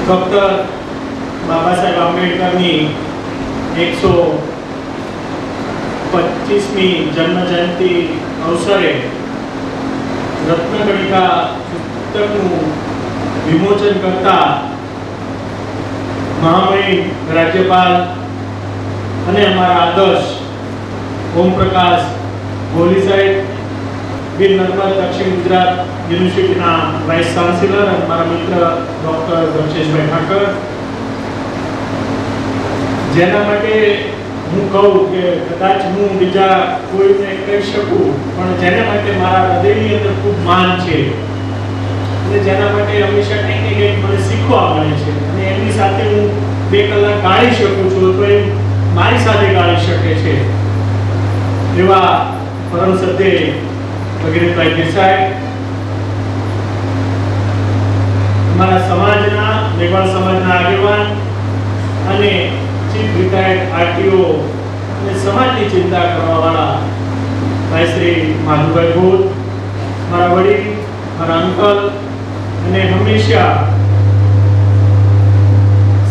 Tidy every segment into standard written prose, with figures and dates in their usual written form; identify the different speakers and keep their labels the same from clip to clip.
Speaker 1: Doctor Baba Saheb આંબેડકરની 125મી જન્મ જયંતિ અવસરે રત્નકણિકા પુસ્તકનું વિમોચન કરતા મહામહિમ રાજ્યપાલ અને અમારા આદર્શ ઓમપ્રકાશ ગોલી સાહેબ, વીર નર્મદ દક્ષિણ ગુજરાત યુનિવર્સિટીના વાઇસ ચાન્સેલર અને મારા મિત્ર ડૉક્ટર દક્ષેશભાઈ ઠાકર, જેના માટે હું કહું કે કદાચ હું બીજા કોઈને કહી શકું, પણ જેના માટે મારા હૃદયની અંદર ખૂબ માન છે અને જેના માટે હંમેશા કંઈક ને કંઈક મને શીખવા મળે છે અને એમની સાથે હું 2 કલાક ગાળી શકું છું તો એ મારી સાથે ગાળી શકે છે એવા પરમ સદ્ય ભગીરથભાઈ દેસાઈ, અમારા સમાજના મેઘવાળ સમાજના આગેવાન અને ચીફ રિટાયર્ડ આરટીઓ અને સમાજની ચિંતા કરવાવાળા ભાઈ શ્રી માધુભાઈ ભૂત, મારા વડીલ, મારા અંકલ, અને હંમેશા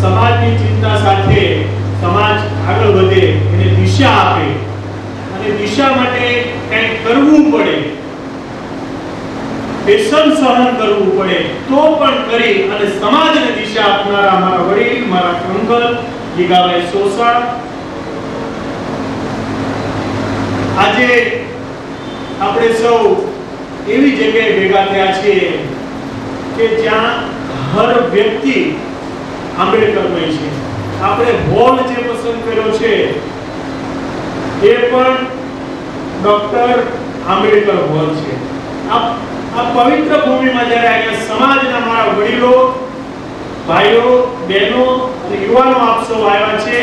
Speaker 1: સમાજની ચિંતા સાથે સમાજ આગળ વધે એને દિશા આપે અને દિશા માટે કંઈક કરવું પડે, બેસન સહન કરવું પડે તો પણ કરી અને સમાજને દિશા આપનારા મારા વડીલ, મારા અંકલ ગીગાભાઈ સોસા, આજે આપણે સૌ એવી જગ્યાએ ભેગા થયા છીએ કે જ્યાં હર વ્યક્તિ આંબેડકરમય છે. આપણે હોલ જે પસંદ કર્યો છે એ પણ ડોક્ટર આંબેડકર હોલ છે. આ પવિત્ર ભૂમિમાં જ્યારે અહીંયા સમાજના મારા વડીલો, ભાઈઓ, બહેનો અને યુવાનો આપ સૌ આવ્યા છે,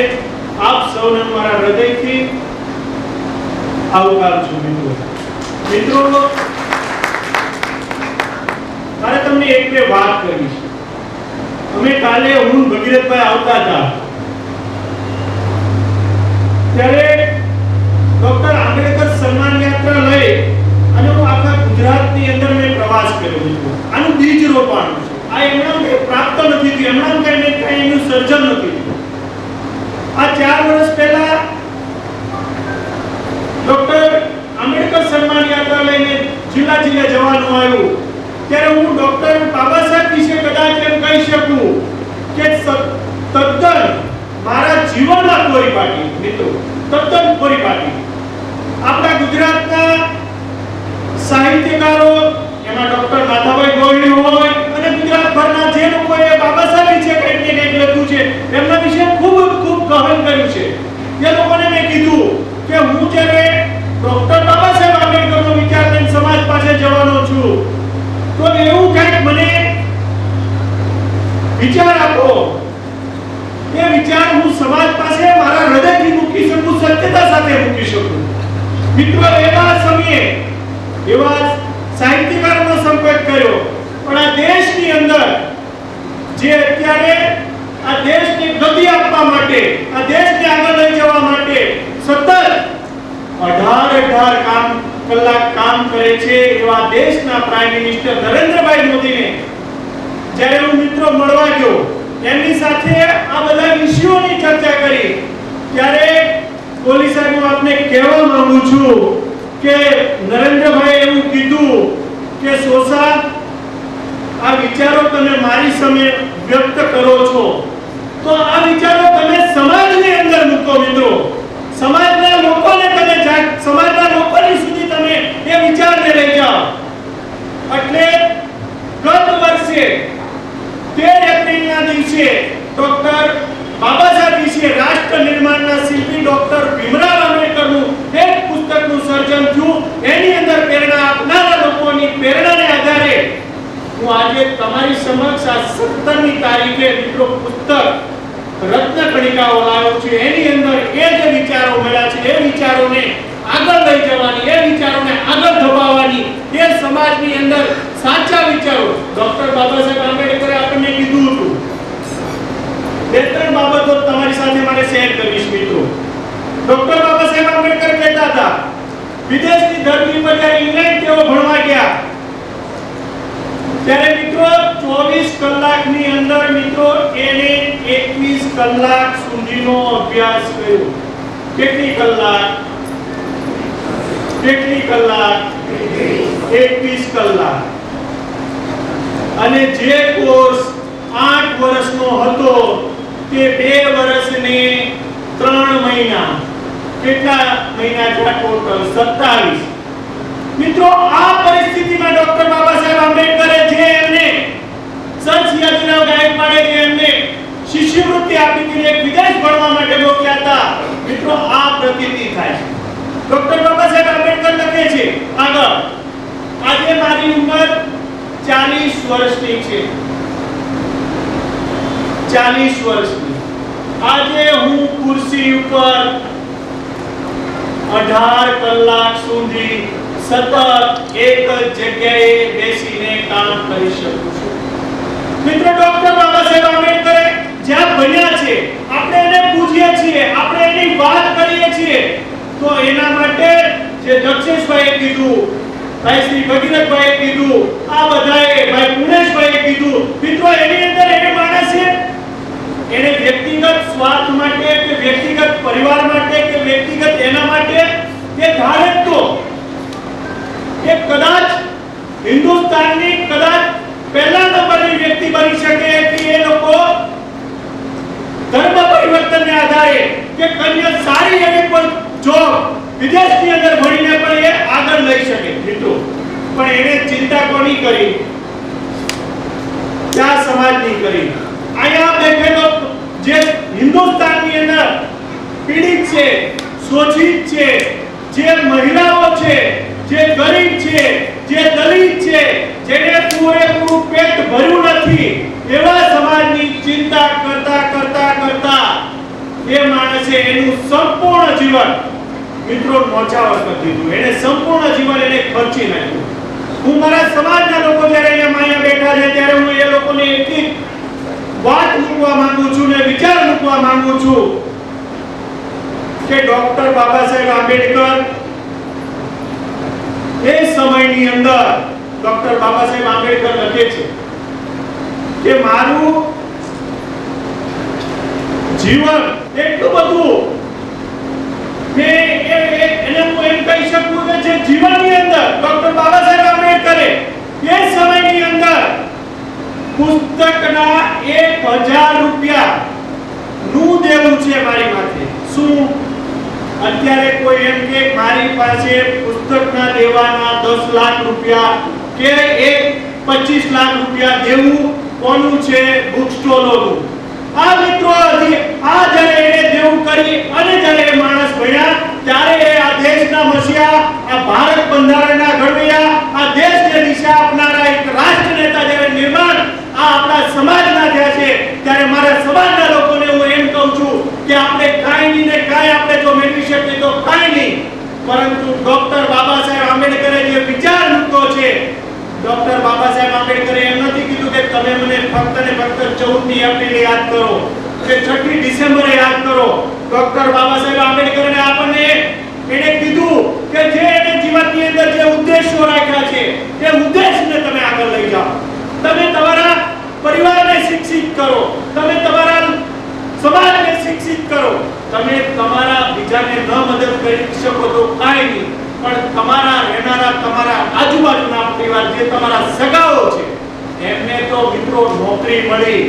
Speaker 1: આપ સૌને મારા હૃદયથી આવકારું છું. મિત્રો, મારે તમને 1-2 વાત કરવી છે. અમે કાલે હું ભગીરથભાઈ આવતા હતા ત્યારે ડોક્ટર આંબેડકર સન્માન યાત્રા લઈ અને હું આખા ગુજરાતની અંદર મેં પ્રવાસ કર્યો હતો. આનું બીજ રોપાણ છે. આ એમના પ્રાપ્ત નથી થયું, એમના કઈ એનું સર્જન નથી થયું. આ 4 વર્ષ પહેલા ડોક્ટર આંબેડકર સન્માન યાત્રા લઈને જિલ્લા જવાનું આવ્યું ત્યારે હું ડોક્ટર બાબા સાહેબ વિશે કદાચ એમ કહી શકું કે તદ્દન મારા જીવનમાં પરિપાટી, મિત્રો, તદ્દન પરિપાટી. આપણા ગુજરાતના સાહિત્યકારો, એમાં ડોક્ટર માધાભાઈ ગોહિલ હોય અને ગુજરાતભરના જે લોકોએ બાબા સાહેબ વિશે કંઈક ને કંઈક લખ્યું છે એમના વિશે ખૂબ ગહન કર્યું છે. એ લોકોને મેં કીધું કે હું જ્યારે ડોક્ટર બાબા સાહેબ આંબેડકરનો વિચાર લઈને સમાજ પાસે જવાનો છું તો એવું કંઈક મને વિચાર આપો, એ વિચાર હું સમાજ પાસે મારા હૃદયથી મૂકી શકું, સત્યતા સાથે મૂકી શકું. મિત્રો, એવા સમયે એવા સાહિત્યકારોનો સંપર્ક કર્યો, પણ આ દેશની અંદર જે અત્યારે આ દેશને ગતિ આપવા માટે, આ દેશને આગળ લઈ જવા માટે સતત 18 કલાક કામ કરે છે એવા દેશના પ્રાઇમ મિનિસ્ટર નરેન્દ્રભાઈ મોદીને જ્યારે હું મિત્રો મળવા ગયો, એમની સાથે આ બધા વિષયોની ચર્ચા કરી ત્યારે ગોલી સાહેબ, હું આપને કહેવા માંગુ છું કે નરેન્દ્રભાઈ એવું કીધું કે સોસા, આ વિચારો તમે મારી સામે વ્યક્ત કરો છો તો આ વિચારો તમે સમાજની અંદર મૂકો. મિત્રો, સમાજના લોકોને તમે સમાજના લોકોની સુધી તમે એ વિચારને લઈ જાઓ. એટલે ગત વર્ષે 13 એપ્રિલના દિવસે ડોક્ટર બાબા સાહેબ વિશે રાષ્ટ્ર નિર્માણના શિલ્પી ડોક્ટર ભીમરાવ આંબેડકરનું એક પુસ્તકનું સર્જન થયું. એની અંદર પ્રેરણા આપનારા લોકોની પ્રેરણાને આધારે હું આજે તમારી સમક્ષ આ 17મી તારીખે મિત્રો પુસ્તક રત્નકણિકાઓ લાવ્યો છું. એની અંદર એ જે વિચારો મળ્યા છે એ વિચારોને આગળ લઈ જવાની, એ વિચારોને આગળ ધપાવવાની, એ સમાજની અંદર સાચા વિચારો ડોક્ટર બાબા સાહેબ આંબેડકરે આપણને કીધું હતું. 2-3 બાબતો તમારી સાથે મારે શેર કરીશ. મિત્રો, ડોક્ટર બાબા સાહેબ આંબેડકર કહેતા હતા વિદેશની ધરતી પર જ્યારે ઇંગ્લેન્ડ તેઓ ભણવા ગયા ત્યારે મિત્રો 24 કલાકની અંદર મિત્રો કલાક સુધીનો અભ્યાસ કર્યો. કેટલી કલાક? 21 કલાક. અને જે કોર્સ 8 વર્ષનો હતો તે 2 વર્ષ ને 3 મહિના. કેટલા મહિના થયા ટોટલ? 27. મિત્રો, આ પરિસ્થિતિમાં ડોક્ટર બાબા સાહેબ આંબેડકરે જે એમને સર સિયાજીરાવ ગાયકવાડે જે એમને શિષ્યવૃત્તિ આપી હતી, એક વિદેશ ભણવા માટે મોકલ્યા હતા. મિત્રો, આ પ્રતીતિ થાય. ડોક્ટર બાબા સાહેબ આંબેડકર લખે છે આગળ, આજે મારી ઉંમર 40 વર્ષની છે. 40 વર્ષની. આજે હું ખુરશી ઉપર 18 કલાક સુધી સતત એક જ જગ્યાએ બેસીને કામ કરી શકું છું. મિત્રો, ડોક્ટર બાબા સાહેબ આંબેડકરે જ્યાં બન્યા છે, આપણે એને પૂછીએ છીએ, આપણે એની વાત કરીએ છીએ, તો એના માટે જે દક્ષેશભાઈએ કીધું, ભાઈ શ્રી ભગીરથભાઈએ કીધું, આ બધાએ ભાઈ પુણેશભાઈએ કીધું, મિત્રો એની અંદર એ માણસે એને વ્યક્તિગત સ્વાર્થ માટે કે વ્યક્તિગત પરિવાર માટે કે વ્યક્તિગત એના માટે તે ધારે તો કે કદાચ હિન્દુસ્તાનની કદાચ પહેલા નંબરની વ્યક્તિ બની શકે કે એ લોકો ધર્મ પરિવર્તનને આધારે કે કન્યા સારી એવી કોઈ જોબ વિદેશની અંદર ભણીને પણ એ આગળ લઈ શકે. મિત્રો, પણ એને ચિંતા કોની કરી? ક્યાં સમાજની કરી? અહીંયા બેઠેલો જે હિન્દુસ્તાનની અંદર પીડિત છે, શોષિત છે, જે મહિલાઓ છે, જે ગરીબ છે, જે દલિત છે, જેને પૂરેપૂરું પેટ ભર્યું નથી, એવા સમાજની ચિંતા કરતા કરતા કરતા એ માણસે એનું સંપૂર્ણ જીવન મિત્રો નોચાવર કરી દીધું. એને સંપૂર્ણ જીવન એને ખર્ચી નાખ્યું. હું મારા સમાજના લોકો જ્યારે અહીંયા બેઠા છે ત્યારે હું એ લોકોને એક વાત મૂકવા માંગુ છું ને વિચાર મૂકવા માંગુ છું કે ડોક્ટર બાબા સાહેબ આંબેડકર એ સમયની અંદર ડોક્ટર બાબા સાહેબ આંબેડકર લખે છે કે મારું જીવન એટલું બધું એને હું એમ કહી શકું કે જે જીવનની અંદર ડોક્ટર બાબા સાહેબ આંબેડકરે એ સમયની અંદર પુસ્તકના 1000 રૂપિયા નું દેવું છે મારી માથે. શું અત્યારે કોઈ એમ કે મારી પાસે પુસ્તકના દેવાના 10 લાખ રૂપિયા કે 25 લાખ રૂપિયા દેવું કોનું છે? બુક સ્ટોલોનું. આ મિત્રો આ જ્યારે એને દેવું કરી અને જ્યારે એ માણસ ભણ્યા ત્યારે આ દેશના મસીહા, આ ભારત બંધારણના ઘડવૈયા, આ દેશને દિશા આપનારા એક રાષ્ટ્ર નેતા જ્યારે નિર્માણ આ આપણા સમાજના થયા છે, ત્યારે મારા સમાજના લોકોને હું એમ કહું છું કે આપણે કાંઈ નહીં ને કાંઈ આપણે જો મેળવી શકીએ તો કાંઈ નહીં, પરંતુ ડોક્ટર બાબા સાહેબ આંબેડકરે જે વિચાર મૂક્યો છે, ડોક્ટર બાબા સાહેબ આંબેડકરે એમ નથી કીધું કે તમે મને ફક્ત ને ફક્ત 14મી એપ્રિલે યાદ કરો કે 6મી ડિસેમ્બરે યાદ કરો. ડોક્ટર બાબા સાહેબ આંબેડકરે આપણને એને કીધું કે જે એને જીવનની અંદર જે ઉદ્દેશો રાખ્યા છે તે ઉદ્દેશને તમે આગળ લઈ જાઓ. તમે તમારા પરિવારને શિક્ષિત કરો, તમે તમારા સમાજને શિક્ષિત કરો. તમે તમારા બીજાને ન મદદ કરી શકો તો કાંઈ નહીં, પણ તમારા રહેનારા તમારા આજુબાજુના પરિવાર જે તમારા સગાઓ છે એમને તો મિત્રો નોકરી મળી,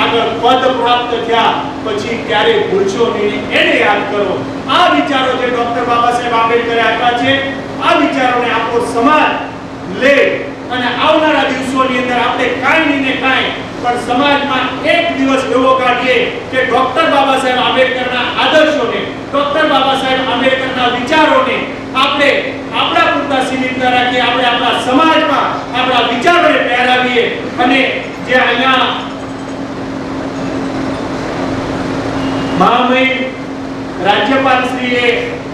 Speaker 1: આગળ પદ પ્રાપ્ત થયા પછી ક્યારે ભૂલશો નહીં, એને યાદ કરો. આ વિચારો જે ડોક્ટર બાબા સાહેબ આંબેડકરે આપ્યા છે, આ વિચારોને આપણો સમાજ લે અને આવનારા દિવસોની અંદર આપણે કાંઈ નહીં ને કાંઈ પણ સમાજમાં એક દિવસ એવો કાઢીએ કે ડોક્ટર બાબા સાહેબ આંબેડકરના આદર્શોને, ડોક્ટર બાબા સાહેબ આંબેડકરના વિચારોને આપણે આપણા પૂરતા સીમિત ન રાખીએ, આપણે આપણા સમાજમાં આપણા વિચારોને પહેરાવીએ. અને જે અહીંયા મહામહિમ રાજ્યપાલશ્રીએ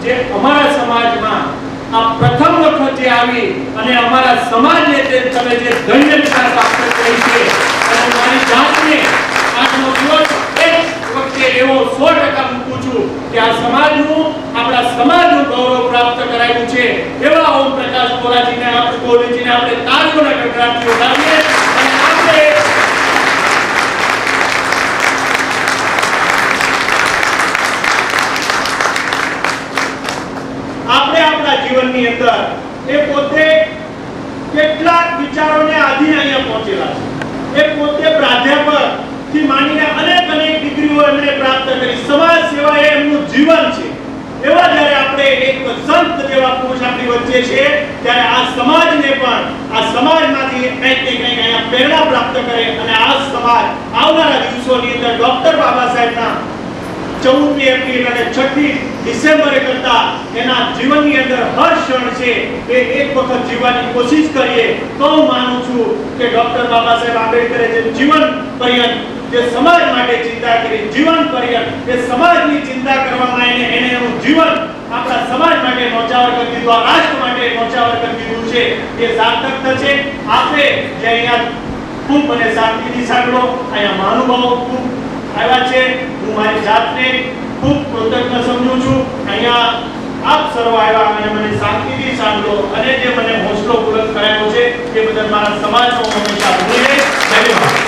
Speaker 1: જે અમારા સમાજમાં આ પ્રથમ વખત જે આવી અને અમારા સમાજને તે તમે જે ધન્યતા પ્રાપ્ત કરી છે, અને મારી જાતને આજનો દિવસ એક વખતે એવો 100% મૂકું છું કે આ સમાજનું, આપણા સમાજનું ગૌરવ પ્રાપ્ત કરાયું છે. એવા ઓમ પ્રકાશ કોરાજીને આપણે તાળીઓના ગગડાટથી વધાવીએ અને આપણે થી માંડીને અનેક ડિગ્રીઓ એમણે પ્રાપ્ત કરી. સમાજ સેવા એ એમનું જીવન છે. એવા જ્યારે આપણે એક સંત જેવા પુરુષ આપણી વચ્ચે છે, ત્યારે આ સમાજને પણ આ સમાજમાંથી કંઈક ને કંઈક અહીંયા પ્રેરણા પ્રાપ્ત કરે અને આ સમાજ આવનારા દિવસોની અંદર ડોક્ટર બાબા સાહેબના 14મી એપ્રિલ અને 6મી ડિસેમ્બરે કરતા એના જીવનની અંદર હર ક્ષણ છે એ એક વખત જીવવાની કોશિશ કરીએ તો હું માનું છું કે ડોક્ટર બાબા સાહેબ આંબેડકરે જે જીવન પર્યંત જે સમાજ માટે ચિંતા કરી, જીવન પર્યંત એ સમાજની ચિંતા કરવામાં એને એનું જીવન આપણા સમાજ માટે નોચાવર કરી દીધું, આ રાષ્ટ્ર માટે નોચાવર કરી દીધું છે. એ સાર્થક થશે. આપણે જે અહીંયા ખૂબ મને શાંતિથી સાંભળો, અહીંયા મહાનુભાવો ખૂબ આવ્યા છે. હું મારી જાતને ખૂબ કૃતજ્ઞ સમજું છું. અહીંયા આપ સર્વ આવ્યા અને મને શાંતિથી સાંભળો અને જે મને હોંસલો બુલંદ કરાયો છે એ બદલ મારા સમાજનો હંમેશા ઋણી રહીશ. ધન્યવાદ.